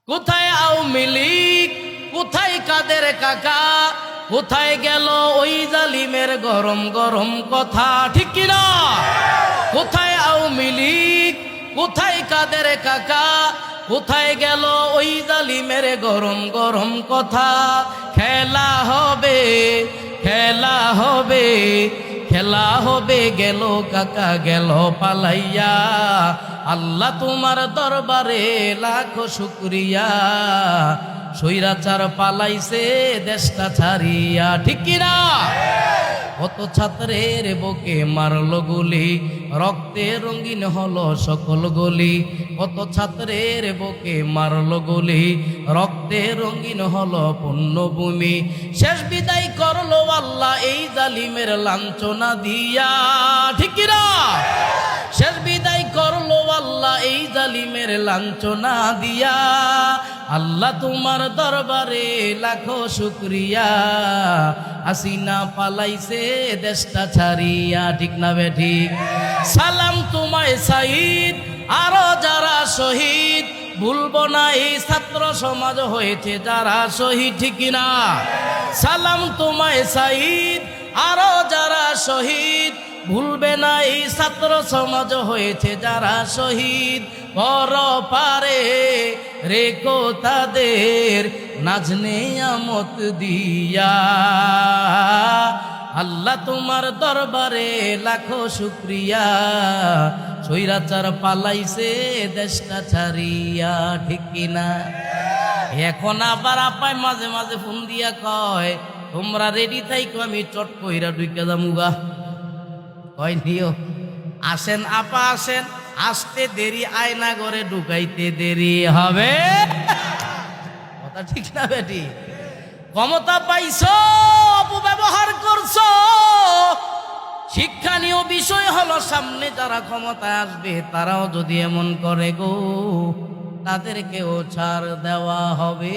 কোথায় আওয়ামী লীগ, কোথায় কাদের কাকা, কোথায় গেল ওই জালিমের গরম গরম কথা, ঠিক কিনা? কোথায় আওয়ামী লীগ, কোথায় কাদের কাকা, কোথায় গেল ওই জালিমের গরম গরম কথা? খেলা হবে, খেলা হবে, খেলা হবে, গেল কাকা গেল পালাইয়া। আল্লাহ তোমার দরবারে লাখো শুকরিয়া, স্বৈরাচার পালাইছে দেশটা ছাড়িয়া, ঠিক কিনা? কত ছাত্রের বুকে মারলো গুলি, রক্তে রঙিন হলো সকল গলি। কত ছাত্রের বুকে মারলো গুলি, রক্তে রঙিন হলো পুণ্যভূমি। শেষ বিদায় করলো আল্লাহ এই জালিমের লাঞ্ছনা দিয়া, ঠিক কিনা? শেষ বিদায় করলো আল্লাহ এই জালিমের লাঞ্ছনা দিয়া। আল্লাহ তোমার দরবারে লাখো শুকরিয়া, হাসিনা পালাইছে দেশটা ছাড়িয়া, ঠিক না বে ঠিক? সালাম তোমায় সাইদ, আরো যারা শহীদ, ভুলবো না এই ছাত্র সমাজ হয়েছে যারা শহীদ, ঠিক কিনা? সালাম তোমায় সাইদ, আরো যারা শহীদ, ভুলবে না এই ছাত্র সমাজ হয়েছে যারা শহীদ। পর পারে রেখো তাদের নাজনে আমত দিয়া। আল্লাহ তোমার দরবারে লাখো শুকরিয়া, স্বৈরাচার পালাইছে দেশটা ছাড়িয়া, ঠিক কিনা? এখন আবার আপায় মাঝে মাঝে ফোন দিয়া কয় তোমরা রেডি থাইকো, আমি চট কইরা ঢুকে যামুগা। কয় নিও, আসেন আপা আসেন, আসতে দেরি আয়না ঘরে ঢুকাইতে দেরি হবে। কথা ঠিক না বেটি? ক্ষমতা পাইছো, অপব্যবহার করছো। শিক্ষণীয় বিষয় হলো সামনে যারা ক্ষমতায় আসবে তারাও যদি এমন করে গো, তাদেরকেও ছাড় দেওয়া হবে।